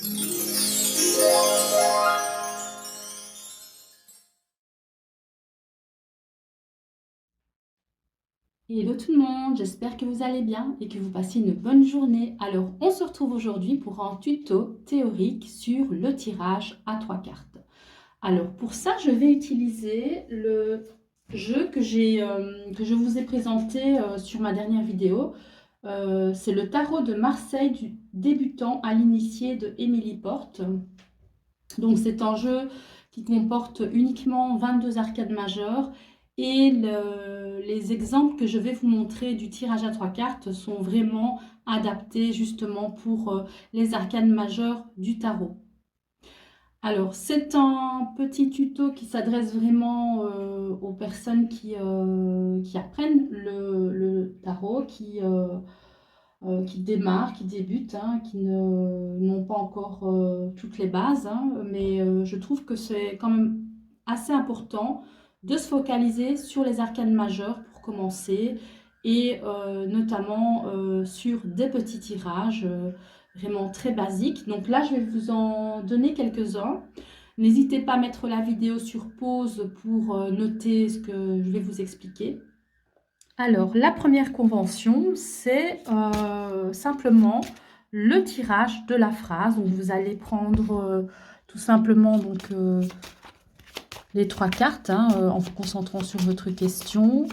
Hello tout le monde, j'espère que vous allez bien et que vous passez une bonne journée. Alors, on se retrouve aujourd'hui pour un tuto théorique sur le tirage à 3 cartes. Alors, pour ça, je vais utiliser le jeu que je vous ai présenté sur ma dernière vidéo. C'est le tarot de Marseille du débutant à l'initié de Émilie Porte. Donc, c'est un jeu qui comporte uniquement 22 arcades majeures et les exemples que je vais vous montrer du tirage à 3 cartes sont vraiment adaptés justement pour les arcades majeures du tarot. Alors, c'est un petit tuto qui s'adresse vraiment aux personnes qui apprennent le tarot, qui démarrent, qui débutent, hein, qui n'ont pas encore toutes les bases, hein, mais je trouve que c'est quand même assez important de se focaliser sur les arcanes majeures pour commencer et notamment sur des petits tirages vraiment très basiques. Donc là, je vais vous en donner quelques-uns. N'hésitez pas à mettre la vidéo sur pause pour noter ce que je vais vous expliquer. Alors, la première convention, c'est simplement le tirage de la phrase. Donc, vous allez prendre tout simplement les 3 cartes hein, en vous concentrant sur votre question.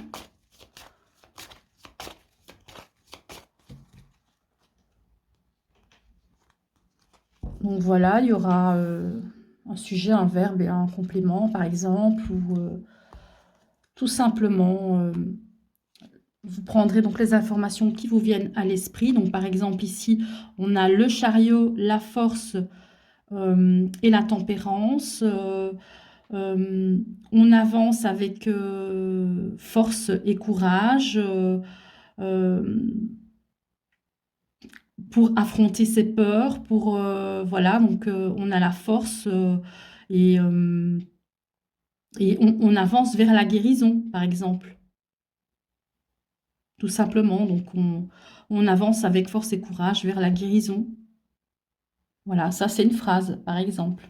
Donc, voilà, il y aura un sujet, un verbe et un complément, par exemple, ou tout simplement... vous prendrez donc les informations qui vous viennent à l'esprit. Donc, par exemple, ici, on a le chariot, la force et la tempérance. On avance avec force et courage pour affronter ses peurs. Voilà, donc on a la force et on avance vers la guérison, par exemple. Tout simplement, donc on avance avec force et courage vers la guérison. Voilà, ça c'est une phrase, par exemple.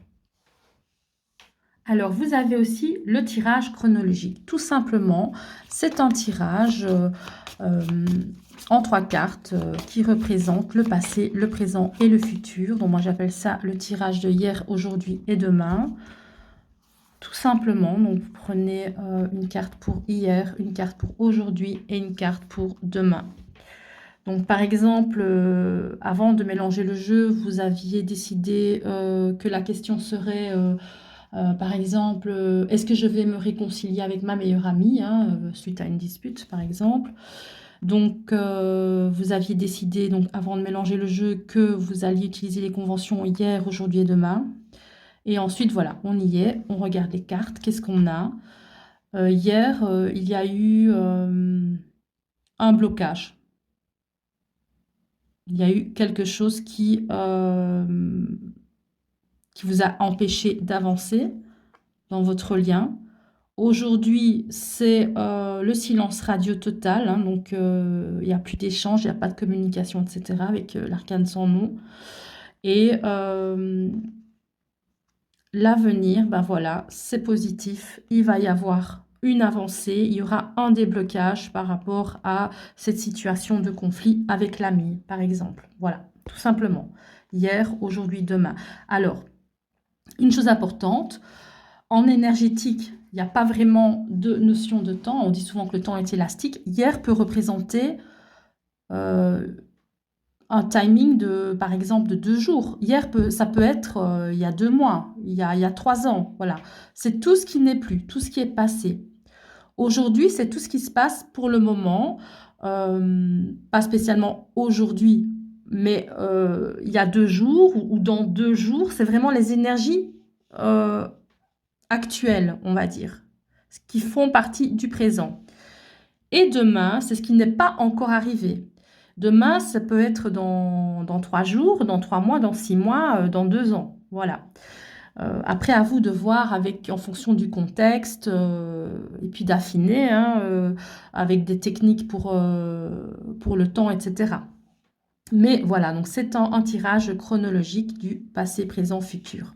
Alors, vous avez aussi le tirage chronologique. Tout simplement, c'est un tirage en 3 cartes qui représente le passé, le présent et le futur. Donc, moi, j'appelle ça le tirage de hier, aujourd'hui et demain. Tout simplement, donc vous prenez une carte pour hier, une carte pour aujourd'hui et une carte pour demain. Donc, par exemple, avant de mélanger le jeu, vous aviez décidé que la question serait, par exemple, est-ce que je vais me réconcilier avec ma meilleure amie hein, suite à une dispute, par exemple. Donc, vous aviez décidé, donc, avant de mélanger le jeu, que vous alliez utiliser les conventions hier, aujourd'hui et demain. Et ensuite, voilà, on y est, on regarde les cartes, qu'est-ce qu'on a. Hier, il y a eu un blocage. Il y a eu quelque chose qui vous a empêché d'avancer dans votre lien. Aujourd'hui, c'est le silence radio total, hein, donc il n'y a plus d'échange, il n'y a pas de communication, etc. avec l'arcane sans nom. Et l'avenir, ben voilà, c'est positif, il va y avoir une avancée, il y aura un déblocage par rapport à cette situation de conflit avec l'ami, par exemple. Voilà, tout simplement. Hier, aujourd'hui, demain. Alors, une chose importante, en énergétique, il n'y a pas vraiment de notion de temps. On dit souvent que le temps est élastique. Hier peut représenter un timing de, par exemple, de 2 jours. Hier, ça peut être il y a 2 mois, il y a 3 ans. Voilà. C'est tout ce qui n'est plus, tout ce qui est passé. Aujourd'hui, c'est tout ce qui se passe pour le moment. Pas spécialement aujourd'hui, mais il y a 2 jours ou dans 2 jours. C'est vraiment les énergies actuelles, on va dire, qui font partie du présent. Et demain, c'est ce qui n'est pas encore arrivé. Demain, ça peut être dans 3 jours, dans 3 mois, dans 6 mois, dans 2 ans. Voilà. Après, à vous de voir en fonction du contexte et puis d'affiner hein, avec des techniques pour le temps, etc. Mais voilà, donc c'est un tirage chronologique du passé, présent, futur.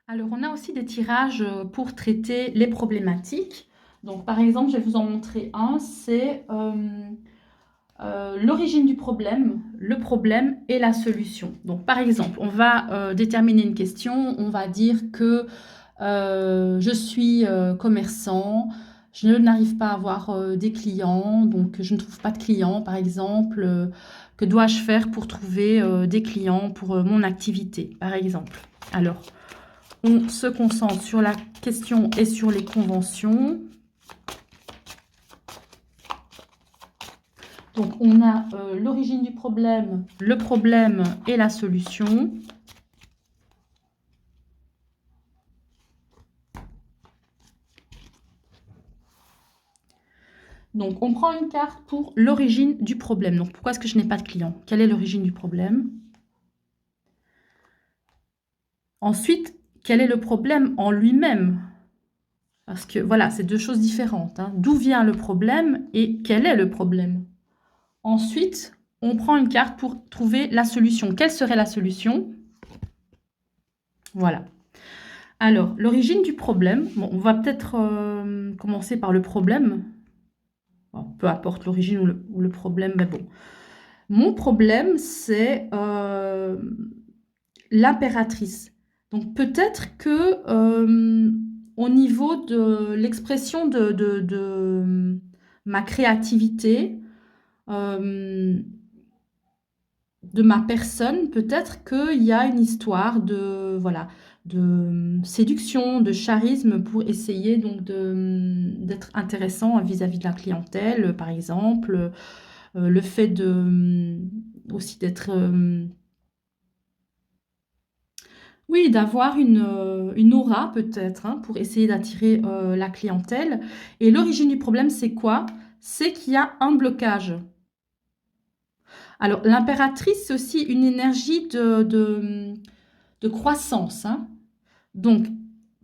Alors, on a aussi des tirages pour traiter les problématiques. Donc, par exemple, je vais vous en montrer un, c'est l'origine du problème, le problème et la solution. Donc, par exemple, on va déterminer une question, on va dire que je suis commerçant, je n'arrive pas à avoir des clients, donc je ne trouve pas de clients, par exemple. Que dois-je faire pour trouver des clients pour mon activité, par exemple? Alors, on se concentre sur la question et sur les conventions. Donc, on a l'origine du problème, le problème et la solution. Donc, on prend une carte pour l'origine du problème. Donc, pourquoi est-ce que je n'ai pas de client? Quelle est l'origine du problème? Ensuite, quel est le problème en lui-même? Parce que, voilà, c'est deux choses différentes, hein. D'où vient le problème et quel est le problème? Ensuite, on prend une carte pour trouver la solution. Quelle serait la solution? Voilà. Alors, l'origine du problème, bon, on va peut-être commencer par le problème. Bon, peu importe l'origine ou le problème, mais bon. Mon problème, c'est l'impératrice. Donc, peut-être que au niveau de l'expression de ma créativité, de ma personne, peut-être qu'il y a une histoire de, voilà, de séduction, de charisme pour essayer donc d'être intéressant vis-à-vis de la clientèle, par exemple. Le fait de aussi d'être oui, d'avoir une aura peut-être, hein, pour essayer d'attirer la clientèle. Et l'origine du problème, c'est quoi? C'est qu'il y a un blocage. Alors, l'impératrice, c'est aussi une énergie de croissance, hein. Donc,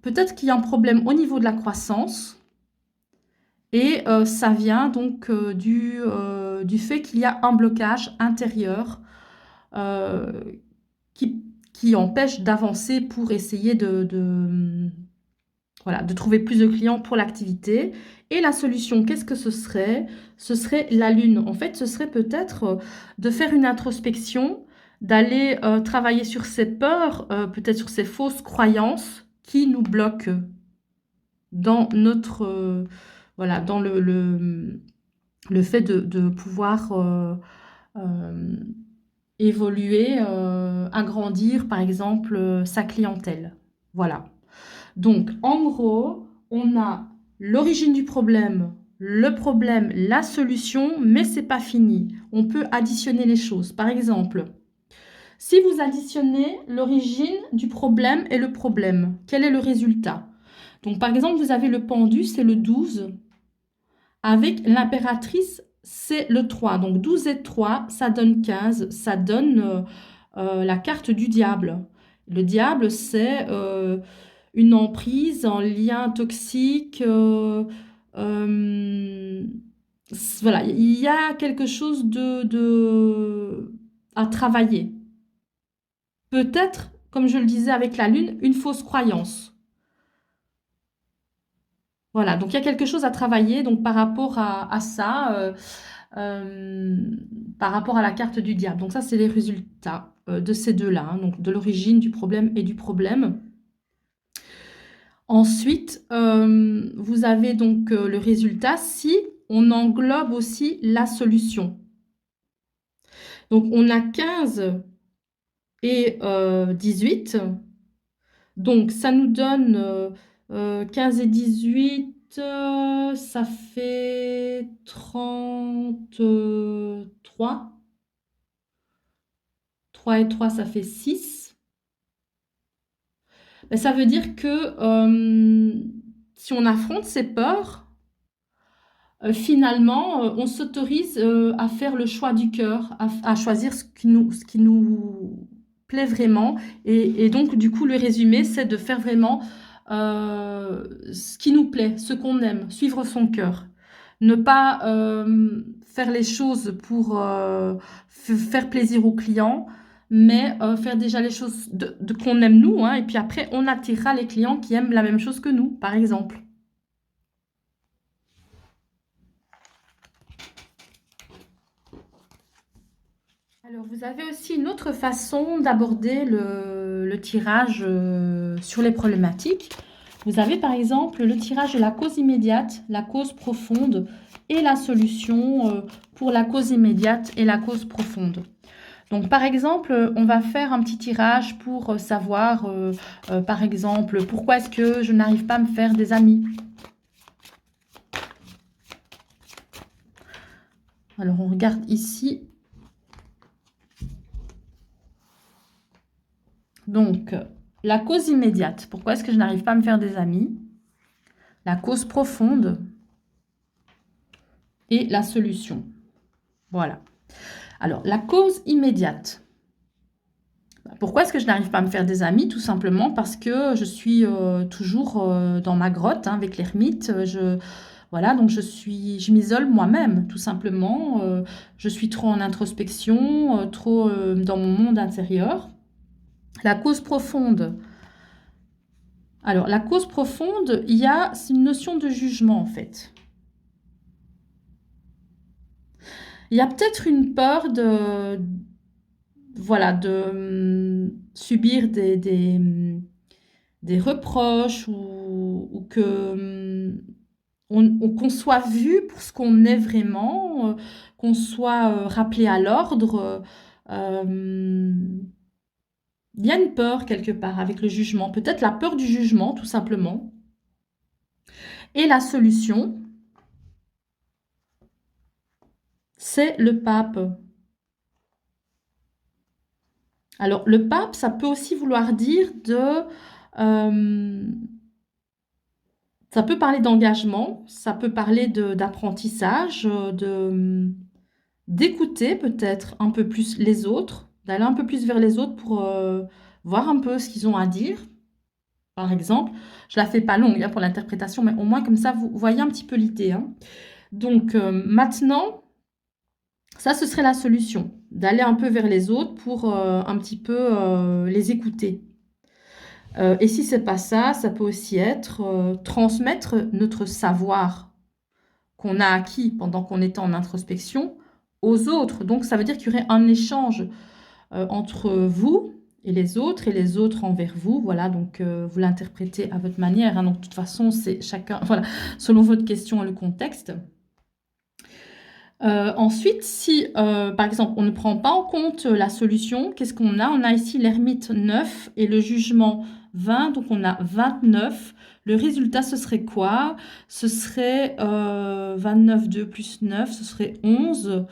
peut-être qu'il y a un problème au niveau de la croissance et ça vient donc du fait qu'il y a un blocage intérieur euh, qui, qui empêche d'avancer pour essayer voilà, de trouver plus de clients pour l'activité. Et la solution, qu'est-ce que ce serait? Ce serait la lune. En fait, ce serait peut-être de faire une introspection, d'aller travailler sur ses peurs, peut-être sur ces fausses croyances qui nous bloquent dans notre, voilà, dans le fait de pouvoir euh, évoluer, agrandir, par exemple, sa clientèle. Voilà. Donc, en gros, on a l'origine du problème, le problème, la solution, mais c'est pas fini. On peut additionner les choses. Par exemple, si vous additionnez l'origine du problème et le problème, quel est le résultat? Donc, par exemple, vous avez le pendu, c'est le 12, avec l'impératrice, c'est le 3. Donc, 12 et 3, ça donne 15, ça donne la carte du diable. Le diable, c'est une emprise, un lien toxique. Voilà, il y a quelque chose à travailler. Peut-être, comme je le disais avec la lune, une fausse croyance. Voilà, donc il y a quelque chose à travailler donc par rapport à ça, euh, par rapport à la carte du diable. Donc ça, c'est les résultats de ces deux-là, hein, donc de l'origine du problème et du problème. Ensuite, vous avez donc le résultat si on englobe aussi la solution. Donc, on a 15 et 18. Donc, ça nous donne 15 et 18, ça fait 33. 3 et 3, ça fait 6. Ben, ça veut dire que si on affronte ces peurs, finalement, on s'autorise à faire le choix du cœur, à choisir ce qui nous plaît vraiment. Et donc, du coup, le résumé, c'est de faire vraiment ce qui nous plaît, ce qu'on aime, suivre son cœur. Ne pas faire les choses pour faire plaisir aux clients, mais faire déjà les choses qu'on aime nous, hein, et puis après, on attirera les clients qui aiment la même chose que nous, par exemple. Alors, vous avez aussi une autre façon d'aborder le tirage sur les problématiques. Vous avez par exemple le tirage de la cause immédiate, la cause profonde et la solution pour la cause immédiate et la cause profonde. Donc par exemple, on va faire un petit tirage pour savoir, par exemple, pourquoi est-ce que je n'arrive pas à me faire des amis. Alors on regarde ici. Donc, la cause immédiate, pourquoi est-ce que je n'arrive pas à me faire des amis? La cause profonde et la solution. Voilà. Alors, la cause immédiate. Pourquoi est-ce que je n'arrive pas à me faire des amis? Tout simplement parce que je suis toujours dans ma grotte hein, avec l'ermite. Voilà, donc je m'isole moi-même, tout simplement. Je suis trop en introspection, trop dans mon monde intérieur. La cause profonde. Alors, la cause profonde, c'est une notion de jugement, en fait. Il y a peut-être une peur voilà, de subir des reproches ou qu'on soit vu pour ce qu'on est vraiment, qu'on soit rappelé à l'ordre. Il y a une peur quelque part avec le jugement, peut-être la peur du jugement, tout simplement. Et la solution, c'est le pape. Alors, le pape, ça peut aussi vouloir dire ça peut parler d'engagement, ça peut parler d'apprentissage, d'écouter peut-être un peu plus les autres, d'aller un peu plus vers les autres pour voir un peu ce qu'ils ont à dire. Par exemple, je la fais pas longue hein, pour l'interprétation, mais au moins comme ça, vous voyez un petit peu l'idée. Hein. Donc, maintenant, ça, ce serait la solution, d'aller un peu vers les autres pour un petit peu les écouter. Et si c'est pas ça, ça peut aussi être transmettre notre savoir qu'on a acquis pendant qu'on était en introspection aux autres. Donc, ça veut dire qu'il y aurait un échange entre vous et les autres envers vous. Voilà, donc vous l'interprétez à votre manière. Hein. Donc, de toute façon, c'est chacun, voilà, selon votre question et le contexte. Ensuite, si par exemple on ne prend pas en compte la solution, qu'est-ce qu'on a? On a ici l'ermite 9 et le jugement 20, donc on a 29. Le résultat, ce serait quoi? Ce serait 29, 2 plus 9, ce serait 11.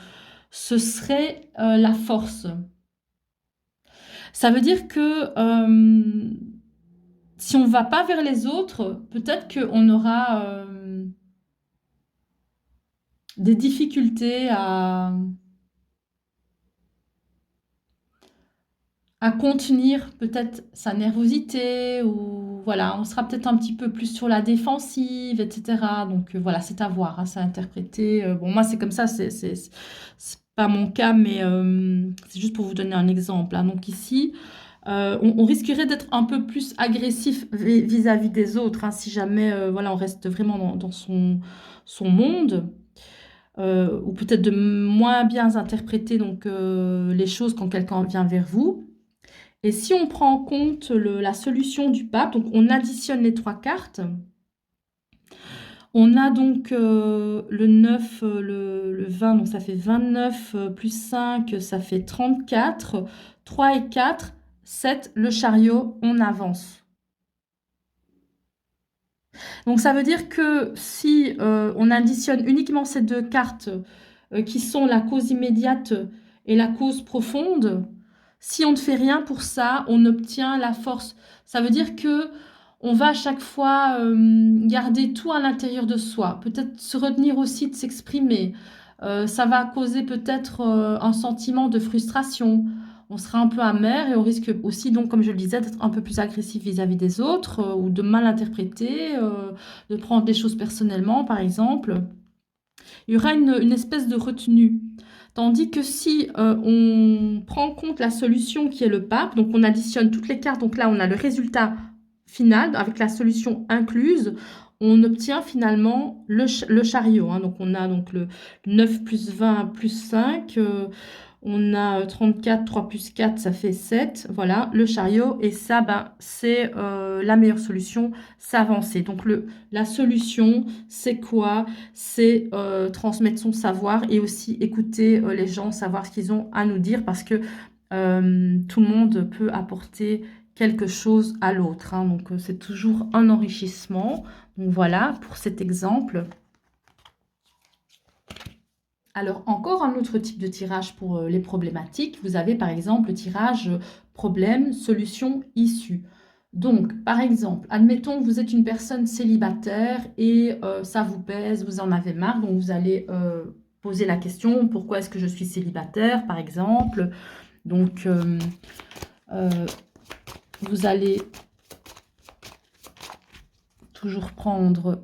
Ce serait la force. Ça veut dire que si on ne va pas vers les autres, peut-être qu'on aura des difficultés à contenir peut-être sa nervosité ou voilà, on sera peut-être un petit peu plus sur la défensive, etc. Donc voilà, c'est à voir, hein, c'est à interpréter. Bon, moi, c'est comme ça, c'est pas mon cas, mais c'est juste pour vous donner un exemple. Hein. Donc ici, on risquerait d'être un peu plus agressif vis-à-vis des autres, hein, si jamais voilà, on reste vraiment dans son monde. Ou peut-être de moins bien interpréter donc, les choses quand quelqu'un vient vers vous. Et si on prend en compte la solution du pape, donc on additionne les 3 cartes, on a donc le 9, le 20, donc ça fait 29, plus 5, ça fait 34, 3 et 4, 7, le chariot, on avance. Donc ça veut dire que si on additionne uniquement ces 2 cartes qui sont la cause immédiate et la cause profonde, si on ne fait rien pour ça, on obtient la force. Ça veut dire que on va à chaque fois garder tout à l'intérieur de soi, peut-être se retenir aussi de s'exprimer. Ça va causer peut-être un sentiment de frustration. on sera un peu amer et on risque aussi, donc, comme je le disais, d'être un peu plus agressif vis-à-vis des autres ou de mal interpréter, de prendre les choses personnellement, par exemple. Il y aura une espèce de retenue. Tandis que si on prend en compte la solution qui est le pape, donc on additionne toutes les cartes, donc là on a le résultat final avec la solution incluse, on obtient finalement le chariot. Hein. Donc on a donc le 9 plus 20 plus 5, on a 34, 3 plus 4, ça fait 7. Voilà, le chariot. Et ça, ben, c'est la meilleure solution, s'avancer. Donc la solution, c'est quoi? C'est transmettre son savoir et aussi écouter les gens, savoir ce qu'ils ont à nous dire parce que tout le monde peut apporter quelque chose à l'autre. Hein. Donc c'est toujours un enrichissement. Donc voilà pour cet exemple. Alors, encore un autre type de tirage pour les problématiques. Vous avez par exemple le tirage problème, solution, issue. Donc, par exemple, admettons que vous êtes une personne célibataire et ça vous pèse, vous en avez marre. Donc, vous allez poser la question, pourquoi est-ce que je suis célibataire, par exemple. Donc, vous allez toujours prendre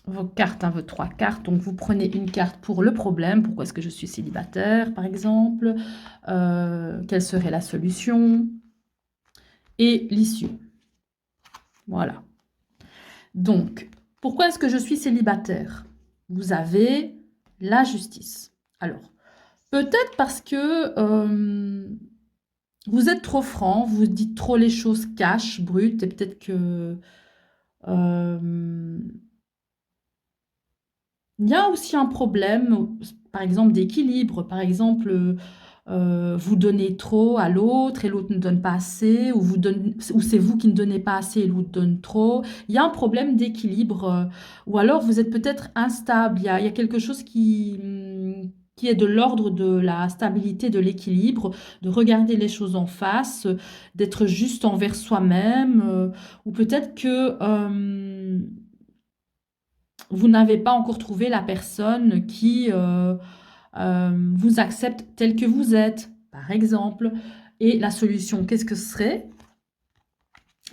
vos cartes, hein, vos 3 cartes. Donc, vous prenez une carte pour le problème. Pourquoi est-ce que je suis célibataire, par exemple? Quelle serait la solution? Et l'issue. Voilà. Donc, pourquoi est-ce que je suis célibataire? Vous avez la justice. Alors, peut-être parce que vous êtes trop franc, vous dites trop les choses cash, brutes, et peut-être que... il y a aussi un problème, par exemple, d'équilibre. Par exemple, vous donnez trop à l'autre et l'autre ne donne pas assez, ou c'est vous qui ne donnez pas assez et l'autre donne trop. Il y a un problème d'équilibre. Ou alors, vous êtes peut-être instable. Il y a quelque chose qui est de l'ordre de la stabilité, de l'équilibre, de regarder les choses en face, d'être juste envers soi-même. Ou peut-être que... vous n'avez pas encore trouvé la personne qui vous accepte tel que vous êtes, par exemple. Et la solution, qu'est-ce que ce serait?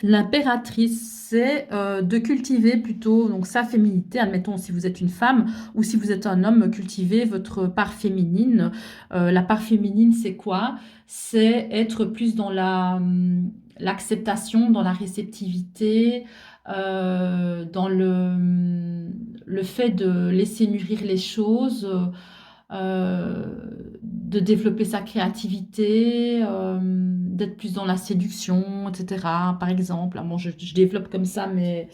L'impératrice, c'est de cultiver plutôt donc, sa féminité. Admettons, si vous êtes une femme ou si vous êtes un homme, cultivez votre part féminine. La part féminine, c'est quoi? C'est être plus dans l'acceptation, dans la réceptivité, dans le fait de laisser mûrir les choses, de développer sa créativité, d'être plus dans la séduction, etc. Par exemple, bon, je développe comme ça, mais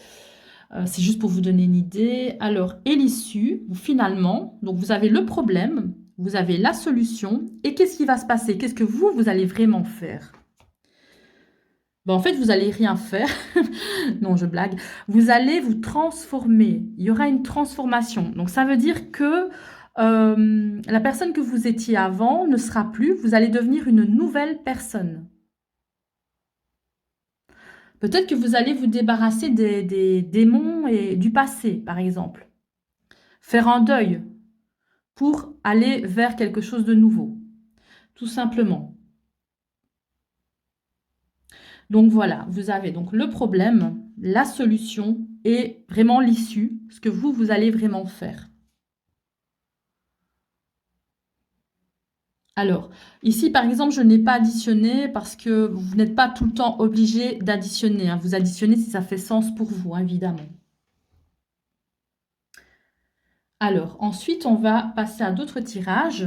c'est juste pour vous donner une idée. Alors, et l'issue, finalement, donc vous avez le problème, vous avez la solution, et qu'est-ce qui va se passer? Qu'est-ce que vous allez vraiment faire? Ben, en fait, vous allez rien faire. Non, je blague. Vous allez vous transformer. Il y aura une transformation. Donc, ça veut dire que la personne que vous étiez avant ne sera plus. Vous allez devenir une nouvelle personne. Peut-être que vous allez vous débarrasser des démons et du passé, par exemple. Faire un deuil pour aller vers quelque chose de nouveau. Tout simplement. Donc voilà, vous avez donc le problème, la solution et vraiment l'issue, ce que vous allez vraiment faire. Alors, ici, par exemple, je n'ai pas additionné parce que vous n'êtes pas tout le temps obligé d'additionner. Hein. Vous additionnez si ça fait sens pour vous, hein, évidemment. Alors, ensuite, on va passer à d'autres tirages.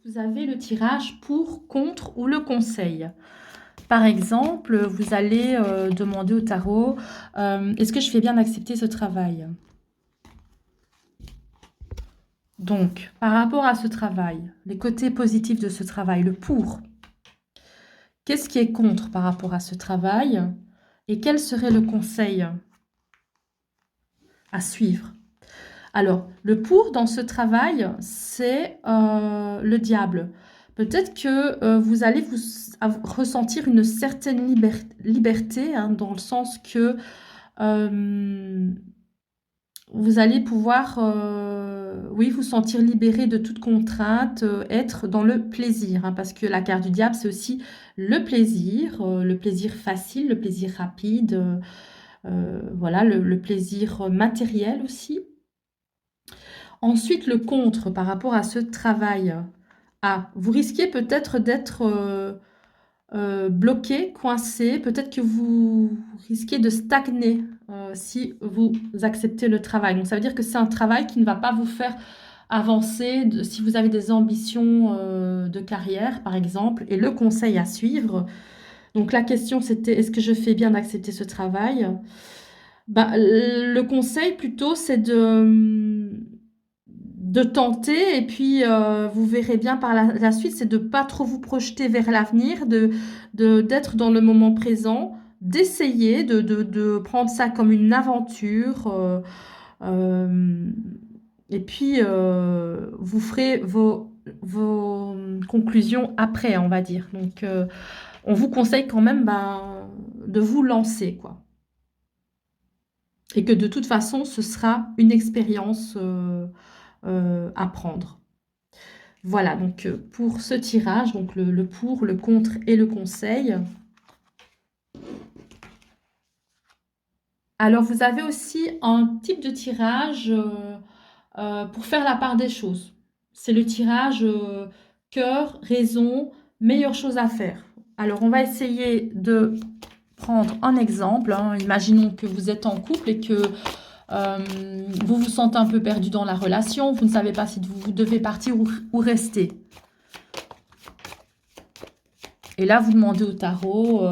Vous avez le tirage pour, contre ou le conseil. Par exemple, vous allez demander au tarot, est-ce que je fais bien d'accepter ce travail? Donc, par rapport à ce travail, les côtés positifs de ce travail, le pour, qu'est-ce qui est contre par rapport à ce travail et quel serait le conseil à suivre? Alors, le pour dans ce travail, c'est le diable. Peut-être que vous allez ressentir une certaine liberté hein, dans le sens que vous allez pouvoir, oui, vous sentir libéré de toute contrainte, être dans le plaisir, hein, parce que la carte du diable, c'est aussi le plaisir facile, le plaisir rapide, voilà, le plaisir matériel aussi. Ensuite, le contre par rapport à ce travail. Ah, vous risquez peut-être d'être bloqué, coincé, peut-être que vous risquez de stagner si vous acceptez le travail. Donc ça veut dire que c'est un travail qui ne va pas vous faire avancer si vous avez des ambitions de carrière, par exemple, et le conseil à suivre. Donc la question c'était, est-ce que je fais bien d'accepter ce travail? Bah, le conseil plutôt, c'est de tenter et puis vous verrez bien par la suite, c'est de ne pas trop vous projeter vers l'avenir, d'être dans le moment présent, d'essayer de prendre ça comme une aventure euh, et puis vous ferez vos conclusions après, on va dire. Donc on vous conseille quand même ben, de vous lancer, quoi. Et que de toute façon, ce sera une expérience à prendre. Voilà, donc pour ce tirage, donc le pour, le contre et le conseil. Alors, vous avez aussi un type de tirage pour faire la part des choses. C'est le tirage cœur, raison, meilleure chose à faire. Alors, on va essayer de prendre un exemple, hein. Imaginons que vous êtes en couple et que vous vous sentez un peu perdu dans la relation, vous ne savez pas si vous devez partir ou rester. Et là, vous demandez au tarot,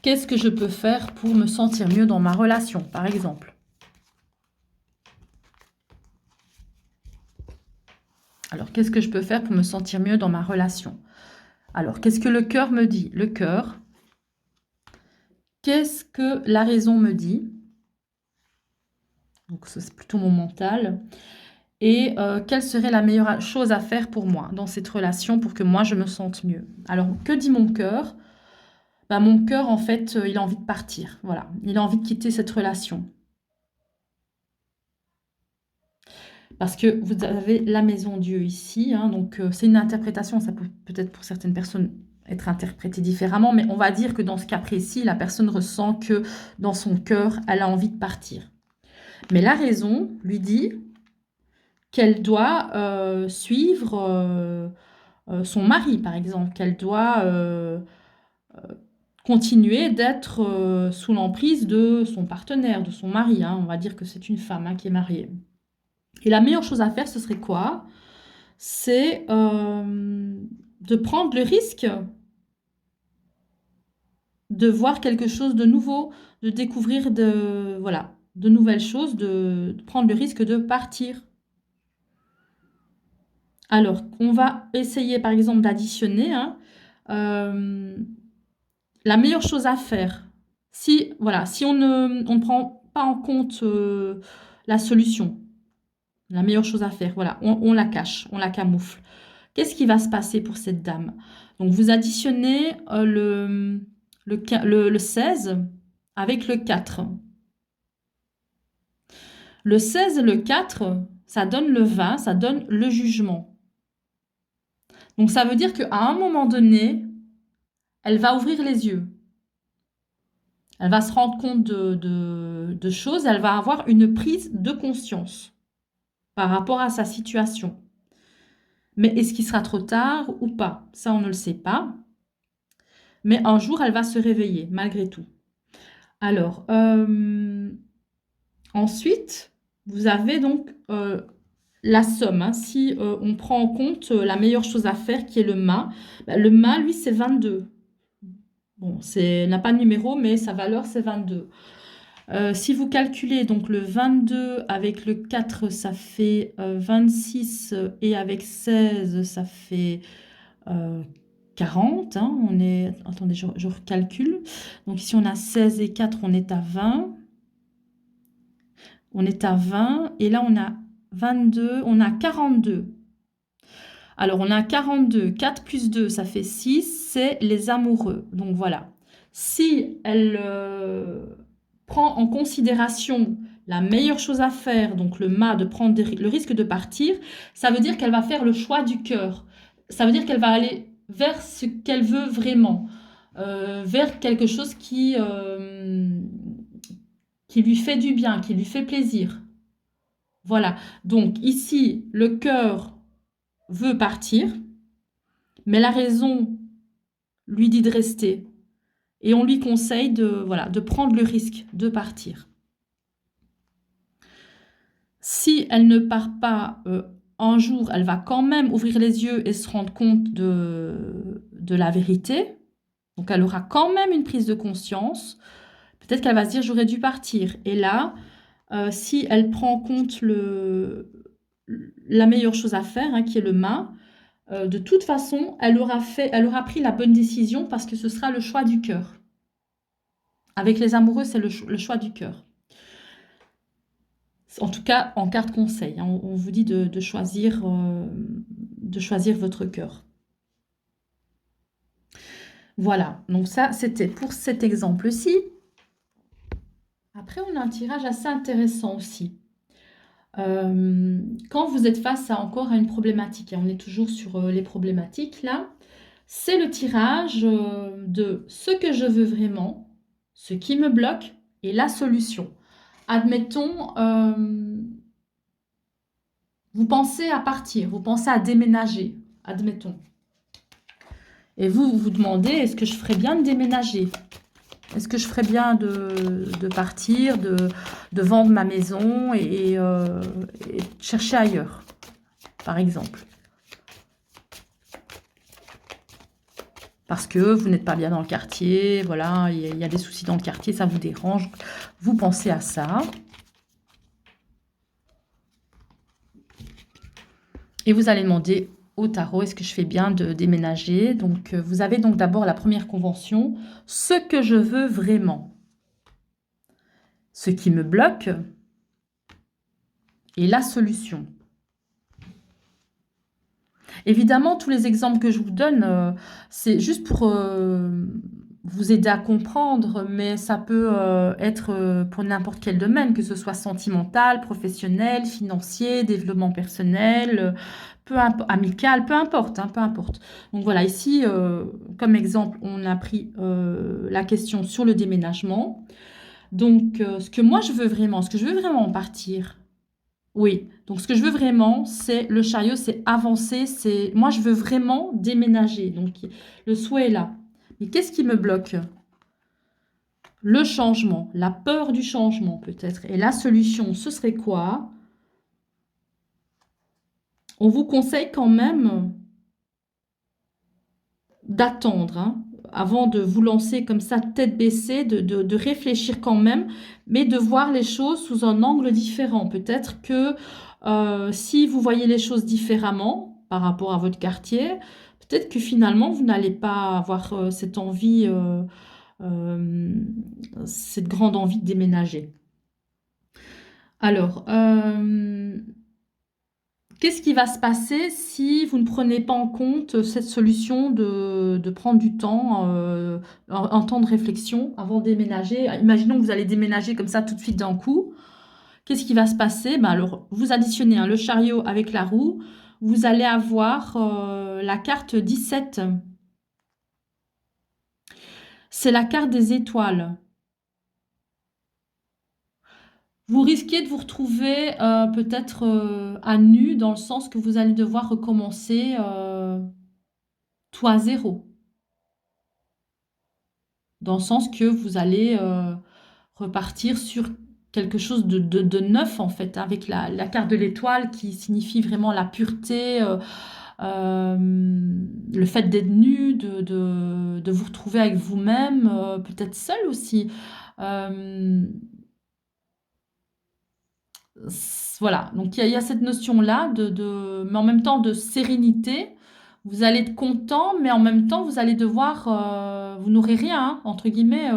qu'est-ce que je peux faire pour me sentir mieux dans ma relation, par exemple. Alors, qu'est-ce que je peux faire pour me sentir mieux dans ma relation? Alors, qu'est-ce que le cœur me dit? Le cœur. Qu'est-ce que la raison me dit? Donc, c'est plutôt mon mental. Et quelle serait la meilleure chose à faire pour moi dans cette relation pour que moi, je me sente mieux? Alors, que dit mon cœur? Ben, mon cœur, en fait, il a envie de partir. Voilà, il a envie de quitter cette relation. Parce que vous avez la maison Dieu ici, hein, donc c'est une interprétation, ça peut peut-être pour certaines personnes être interprété différemment, mais on va dire que dans ce cas précis, la personne ressent que dans son cœur, elle a envie de partir. Mais la raison lui dit qu'elle doit suivre son mari, par exemple, qu'elle doit continuer d'être sous l'emprise de son partenaire, de son mari, hein. On va dire que c'est une femme hein, qui est mariée. Et la meilleure chose à faire, ce serait quoi? C'est de prendre le risque de voir quelque chose de nouveau, de découvrir voilà, de nouvelles choses, de prendre le risque de partir. Alors, on va essayer par exemple d'additionner hein, la meilleure chose à faire. Si, voilà, si on ne prend pas en compte la solution, la meilleure chose à faire, voilà, on la cache, on la camoufle. Qu'est-ce qui va se passer pour cette dame? Donc, vous additionnez le 16 avec le 4. Le 16 et le 4, ça donne le 20, ça donne le jugement. Donc, ça veut dire qu'à un moment donné, elle va ouvrir les yeux. Elle va se rendre compte de choses, elle va avoir une prise de conscience par rapport à sa situation. Mais est-ce qu'il sera trop tard ou pas? Ça, on ne le sait pas. Mais un jour, elle va se réveiller, malgré tout. Alors, ensuite, vous avez donc la somme. Hein. Si on prend en compte la meilleure chose à faire, qui est le mât, le mât, lui, c'est 22. Bon, n'a pas de numéro, mais sa valeur, c'est 22. Si vous calculez donc le 22 avec le 4, ça fait 26 et avec 16, ça fait 40. Hein, attendez, je recalcule. Donc ici, on a 16 et 4, on est à 20. On est à 20 et là, on a 22, on a 42. Alors, on a 42, 4 plus 2, ça fait 6, c'est les amoureux. Donc voilà. Si elle prend en considération la meilleure chose à faire, donc le mât, de prendre le risque de partir, ça veut dire qu'elle va faire le choix du cœur. Ça veut dire qu'elle va aller vers ce qu'elle veut vraiment, vers quelque chose qui lui fait du bien, qui lui fait plaisir. Voilà. Donc ici, le cœur veut partir, mais la raison lui dit de rester. Et on lui conseille voilà, de prendre le risque de partir. Si elle ne part pas un jour, elle va quand même ouvrir les yeux et se rendre compte de la vérité. Donc elle aura quand même une prise de conscience. Peut-être qu'elle va se dire j'aurais dû partir. Et là, si elle prend en compte la meilleure chose à faire, hein, qui est le mât, de toute façon, elle aura pris la bonne décision parce que ce sera le choix du cœur. Avec les amoureux, c'est le choix du cœur. En tout cas, en carte conseil, hein, on vous dit de choisir votre cœur. Voilà, donc ça, c'était pour cet exemple-ci. Après, on a un tirage assez intéressant aussi. Quand vous êtes face encore à une problématique, et on est toujours sur les problématiques là, c'est le tirage de ce que je veux vraiment, ce qui me bloque et la solution. Admettons, vous pensez à partir, vous pensez à déménager, admettons. Et vous vous demandez, est-ce que je ferais bien de déménager? Est-ce que je ferais bien de partir, de vendre ma maison et chercher ailleurs, par exemple? Parce que vous n'êtes pas bien dans le quartier, voilà, il y a des soucis dans le quartier, ça vous dérange. Vous pensez à ça. Et vous allez demander au tarot, est-ce que je fais bien de déménager? Donc, vous avez donc d'abord la première convention, ce que je veux vraiment. Ce qui me bloque et la solution. Évidemment, tous les exemples que je vous donne, c'est juste pour vous aider à comprendre, mais ça peut être pour n'importe quel domaine, que ce soit sentimental, professionnel, financier, développement personnel, amical, peu importe, hein, peu importe. Donc voilà, ici, comme exemple, on a pris la question sur le déménagement. Donc, ce que moi je veux vraiment, ce que je veux vraiment partir, oui, donc ce que je veux vraiment, c'est le chariot, c'est avancer, moi je veux vraiment déménager. Donc le souhait est là. Mais qu'est-ce qui me bloque? Le changement, la peur du changement peut-être. Et la solution, ce serait quoi? On vous conseille quand même d'attendre, hein, avant de vous lancer comme ça tête baissée, de réfléchir quand même, mais de voir les choses sous un angle différent. Peut-être que si vous voyez les choses différemment par rapport à votre quartier, peut-être que finalement vous n'allez pas avoir cette envie, cette grande envie de déménager. Alors, qu'est-ce qui va se passer si vous ne prenez pas en compte cette solution de prendre du temps, un temps de réflexion avant de déménager? Imaginons que vous allez déménager comme ça tout de suite d'un coup. Qu'est-ce qui va se passer? Ben alors, vous additionnez le chariot avec la roue. Vous allez avoir la carte 17. C'est la carte des étoiles. Vous risquez de vous retrouver peut-être à nu, dans le sens que vous allez devoir recommencer tout à zéro. Dans le sens que vous allez repartir sur quelque chose de neuf, en fait, avec la carte de l'étoile qui signifie vraiment la pureté, le fait d'être nu, de vous retrouver avec vous-même, peut-être seul aussi. Voilà, donc il y a cette notion-là, mais en même temps de sérénité. Vous allez être content, mais en même temps, vous allez devoir, vous n'aurez rien, hein, entre guillemets,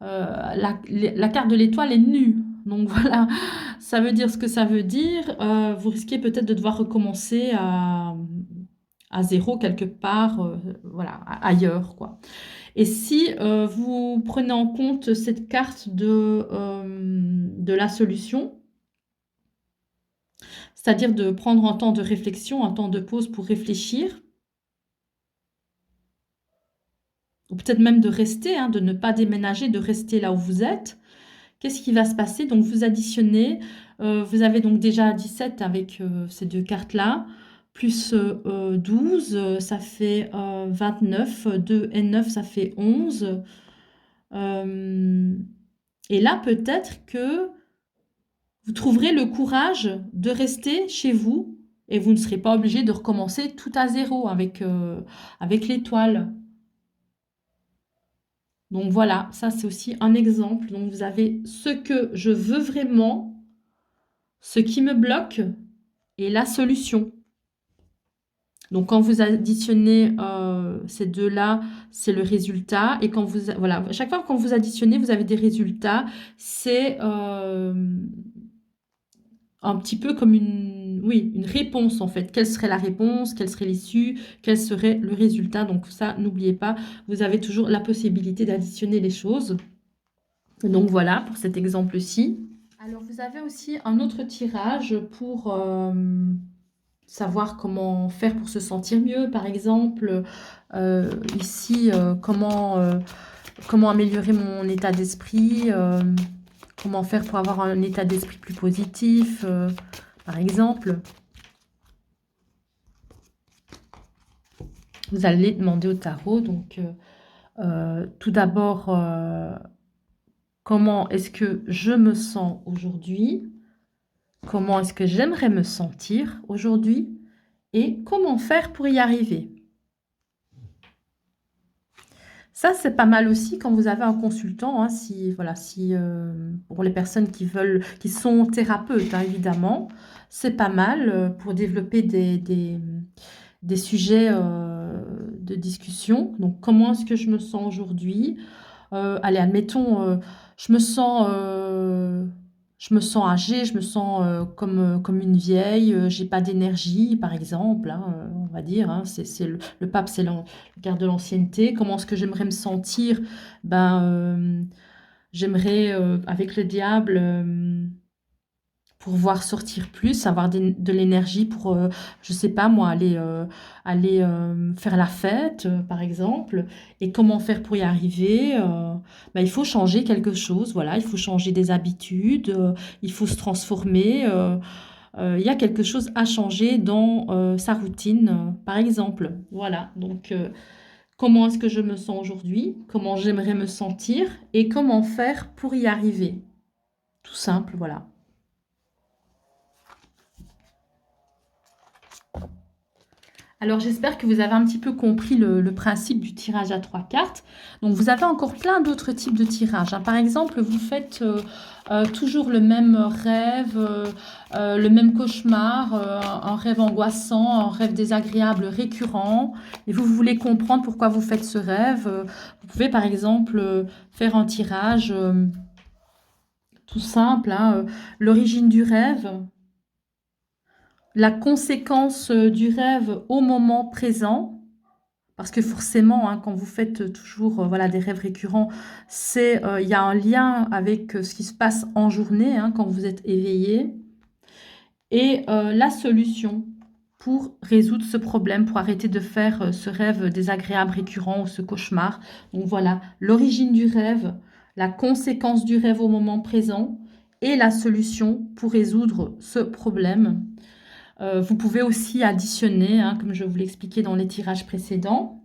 la carte de l'étoile est nue. Donc voilà, ça veut dire ce que ça veut dire. Vous risquez peut-être de devoir recommencer à zéro quelque part, voilà, ailleurs, quoi. Et si vous prenez en compte cette carte de la solution, c'est-à-dire de prendre un temps de réflexion, un temps de pause pour réfléchir, ou peut-être même de rester, hein, de ne pas déménager, de rester là où vous êtes. Qu'est-ce qui va se passer? Donc vous additionnez, vous avez donc déjà 17 avec ces deux cartes-là, plus 12, ça fait 29, 2 et 9, ça fait 11. Et là, peut-être que vous trouverez le courage de rester chez vous et vous ne serez pas obligé de recommencer tout à zéro avec l'étoile. Donc voilà, ça c'est aussi un exemple. Donc vous avez ce que je veux vraiment, ce qui me bloque et la solution. Donc quand vous additionnez ces deux-là, c'est le résultat. Et quand vous, voilà, chaque fois quand vous additionnez, vous avez des résultats. C'est un petit peu comme oui, une réponse en fait. Quelle serait la réponse? Quelle serait l'issue? Quel serait le résultat? Donc ça, n'oubliez pas, vous avez toujours la possibilité d'additionner les choses. Donc voilà pour cet exemple-ci. Alors vous avez aussi un autre tirage pour savoir comment faire pour se sentir mieux. Par exemple, ici, comment améliorer mon état d'esprit, comment faire pour avoir un état d'esprit plus positif, par exemple. Vous allez demander au tarot, donc tout d'abord, comment est-ce que je me sens aujourd'hui? Comment est-ce que j'aimerais me sentir aujourd'hui? Et comment faire pour y arriver? Ça, c'est pas mal aussi quand vous avez un consultant, hein, si, voilà, si, pour les personnes qui sont thérapeutes, hein, évidemment, c'est pas mal pour développer des sujets de discussion. Donc, comment est-ce que je me sens aujourd'hui? Allez, admettons, je me sens âgée, je me sens comme une vieille, j'ai pas d'énergie, par exemple, hein, on va dire, hein, c'est le pape, c'est la carte de l'ancienneté. Comment est-ce que j'aimerais me sentir? Ben, j'aimerais, avec le diable, pouvoir sortir plus, avoir de l'énergie pour, je sais pas moi, aller faire la fête, par exemple. Et comment faire pour y arriver? Ben, il faut changer quelque chose, voilà, il faut changer des habitudes, il faut se transformer. Il y a quelque chose à changer dans sa routine, par exemple. Voilà, donc comment est-ce que je me sens aujourd'hui? Comment j'aimerais me sentir? Et comment faire pour y arriver? Tout simple, voilà. Alors j'espère que vous avez un petit peu compris le principe du tirage à trois cartes. Donc vous avez encore plein d'autres types de tirages, hein. Par exemple, vous faites toujours le même rêve, le même cauchemar, un rêve angoissant, un rêve désagréable récurrent. Et vous voulez comprendre pourquoi vous faites ce rêve. Vous pouvez par exemple faire un tirage tout simple, hein, l'origine du rêve, la conséquence du rêve au moment présent, parce que forcément, hein, quand vous faites toujours voilà, des rêves récurrents, il y a un lien avec ce qui se passe en journée, hein, quand vous êtes éveillé, et la solution pour résoudre ce problème, pour arrêter de faire ce rêve désagréable récurrent ou ce cauchemar. Donc voilà, l'origine du rêve, la conséquence du rêve au moment présent, et la solution pour résoudre ce problème. Vous pouvez aussi additionner, hein, comme je vous l'expliquais dans les tirages précédents.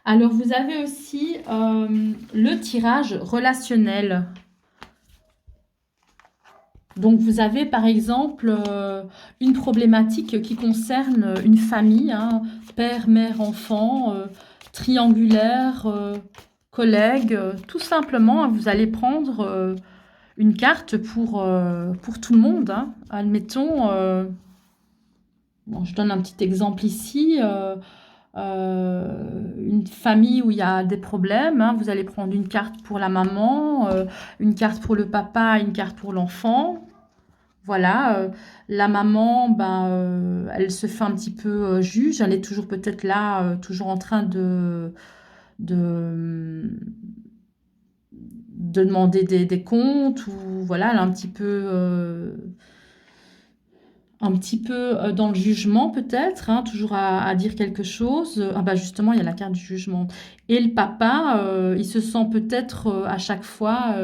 Alors, vous avez aussi le tirage relationnel. Donc, vous avez par exemple une problématique qui concerne une famille, hein, père, mère, enfant, triangulaire, collègue. Tout simplement, hein, vous allez prendre une carte pour tout le monde, hein. Admettons, bon, je donne un petit exemple ici, une famille où il y a des problèmes, hein. Vous allez prendre une carte pour la maman, une carte pour le papa, une carte pour l'enfant. voilà, la maman, ben, elle se fait un petit peu juge, elle est toujours peut-être là, toujours en train de, de demander des comptes, ou voilà, elle est un petit peu dans le jugement peut-être, hein, toujours à dire quelque chose. Ah bah justement, il y a la carte du jugement. Et le papa, il se sent peut-être à chaque fois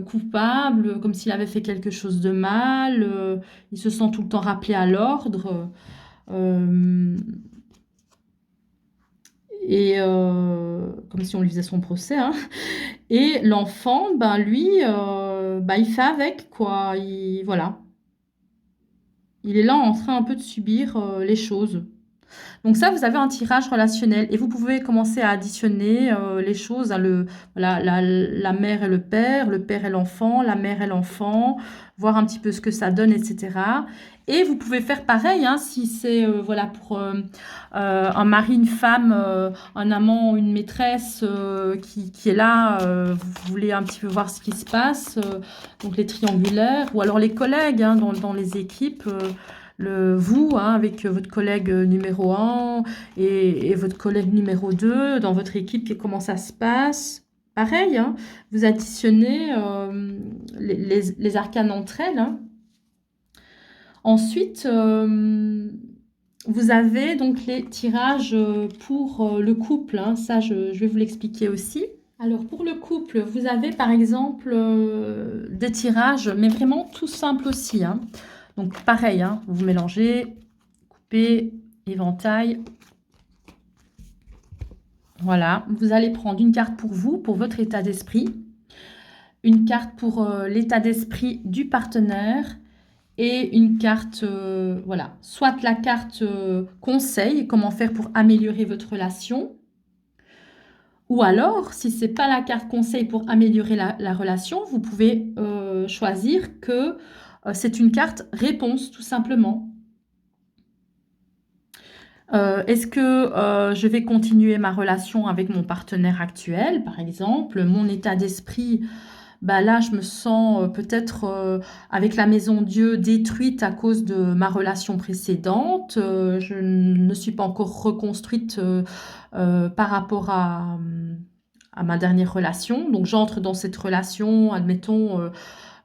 coupable, comme s'il avait fait quelque chose de mal. Il se sent tout le temps rappelé à l'ordre. euh, et comme si on lui faisait son procès, hein. Et l'enfant, ben lui, ben, il fait avec, quoi. Voilà. Il est là en train un peu de subir les choses. Donc ça, vous avez un tirage relationnel et vous pouvez commencer à additionner les choses, hein, voilà, la mère et le père et l'enfant, la mère et l'enfant, voir un petit peu ce que ça donne, etc. Et vous pouvez faire pareil, hein, si c'est voilà, pour un mari, une femme, un amant, une maîtresse qui est là, vous voulez un petit peu voir ce qui se passe, donc les triangulaires, ou alors les collègues, hein, dans les équipes. Vous, hein, avec votre collègue numéro un et votre collègue numéro 2 dans votre équipe, comment ça se passe. Pareil, hein, vous additionnez les arcanes entre elles, hein. Ensuite, vous avez donc les tirages pour le couple, hein. Ça, je vais vous l'expliquer aussi. Alors pour le couple, vous avez par exemple des tirages, mais vraiment tout simple aussi, hein. Donc pareil, hein, vous mélangez, coupez, éventail. Voilà, vous allez prendre une carte pour vous, pour votre état d'esprit, une carte pour l'état d'esprit du partenaire et une carte, voilà, soit la carte conseil, comment faire pour améliorer votre relation, ou alors, si c'est pas la carte conseil pour améliorer la relation, vous pouvez choisir que c'est une carte réponse, tout simplement. Est-ce que je vais continuer ma relation avec mon partenaire actuel, par exemple? Mon état d'esprit, bah là, je me sens peut-être avec la maison Dieu détruite à cause de ma relation précédente. Je ne suis pas encore reconstruite par rapport à ma dernière relation. Donc j'entre dans cette relation, admettons,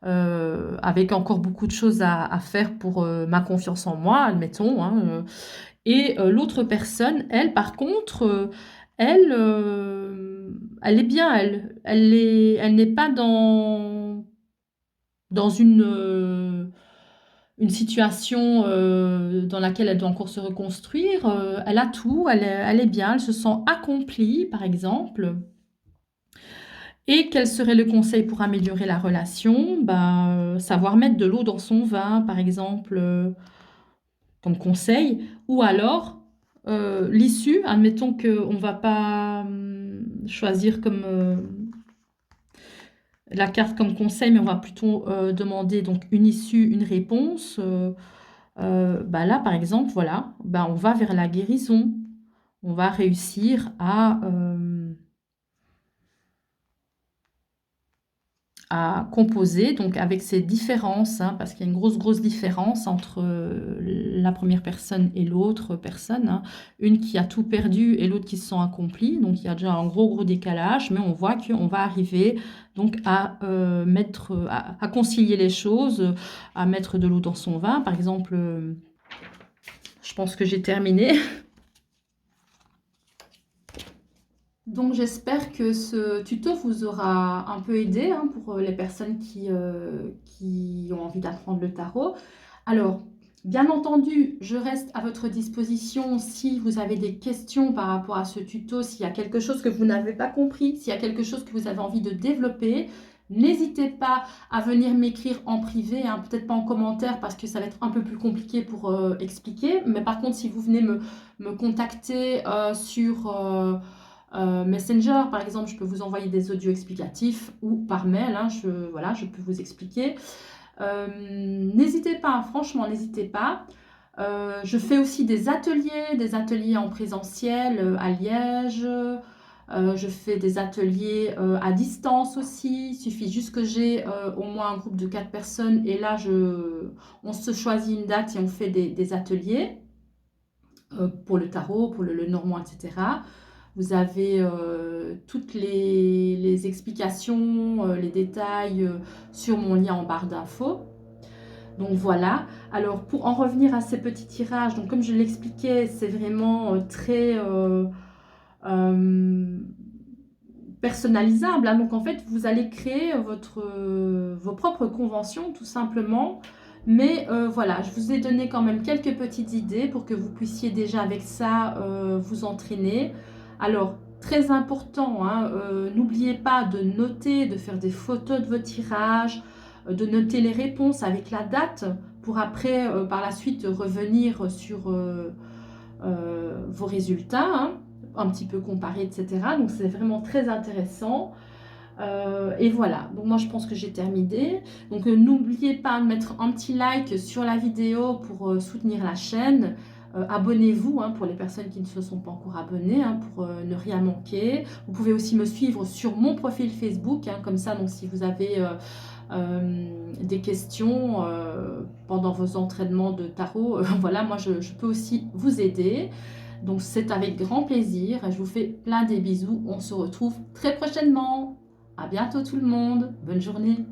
avec encore beaucoup de choses à faire pour ma confiance en moi, admettons, hein. Et l'autre personne, elle, par contre, elle, elle est bien, elle n'est pas dans une situation dans laquelle elle doit encore se reconstruire. Elle a tout, elle est bien, elle se sent accomplie, par exemple. Et quel serait le conseil pour améliorer la relation? Ben, savoir mettre de l'eau dans son vin, par exemple, comme conseil. Ou alors, l'issue, admettons qu'on ne va pas choisir comme la carte comme conseil, mais on va plutôt demander donc une issue, une réponse. Bah là, par exemple, voilà, bah on va vers la guérison. On va réussir à composer, donc avec ces différences, hein, parce qu'il y a une grosse différence entre la première personne et l'autre personne, hein. Une qui a tout perdu et l'autre qui se sent accomplie, donc il y a déjà un gros décalage, mais on voit qu'on va arriver donc à à concilier les choses, à mettre de l'eau dans son vin. Par exemple, je pense que j'ai terminé. Donc j'espère que ce tuto vous aura un peu aidé, hein, pour les personnes qui ont envie d'apprendre le tarot. Alors, bien entendu, je reste à votre disposition si vous avez des questions par rapport à ce tuto, s'il y a quelque chose que vous n'avez pas compris, s'il y a quelque chose que vous avez envie de développer. N'hésitez pas à venir m'écrire en privé, hein, peut-être pas en commentaire parce que ça va être un peu plus compliqué pour expliquer. Mais par contre, si vous venez me contacter sur Messenger, par exemple, je peux vous envoyer des audios explicatifs ou par mail, hein, voilà, je peux vous expliquer. N'hésitez pas, franchement, n'hésitez pas. Je fais aussi des ateliers en présentiel à Liège, Je fais des ateliers à distance aussi. Il suffit juste que j'ai au moins un groupe de 4 personnes. Et là, on se choisit une date et on fait des ateliers pour le tarot, pour le Lenormand, etc. Vous avez toutes les explications, les détails sur mon lien en barre d'infos. Donc voilà. Alors pour en revenir à ces petits tirages, donc comme je l'expliquais, c'est vraiment très euh, personnalisable, hein. Donc en fait, vous allez créer vos propres conventions tout simplement. Mais voilà, je vous ai donné quand même quelques petites idées pour que vous puissiez déjà avec ça vous entraîner. Alors, très important, hein, n'oubliez pas de noter, de faire des photos de vos tirages, de noter les réponses avec la date pour après, par la suite, revenir sur vos résultats, hein, un petit peu comparer, etc. Donc c'est vraiment très intéressant. Et voilà, donc moi je pense que j'ai terminé. Donc n'oubliez pas de mettre un petit like sur la vidéo pour soutenir la chaîne. Abonnez-vous hein, pour les personnes qui ne se sont pas encore abonnées hein, pour ne rien manquer. Vous pouvez aussi me suivre sur mon profil Facebook, hein, comme ça, donc si vous avez des questions pendant vos entraînements de tarot, voilà, moi je peux aussi vous aider. Donc c'est avec grand plaisir. Je vous fais plein des bisous. On se retrouve très prochainement. À bientôt tout le monde. Bonne journée.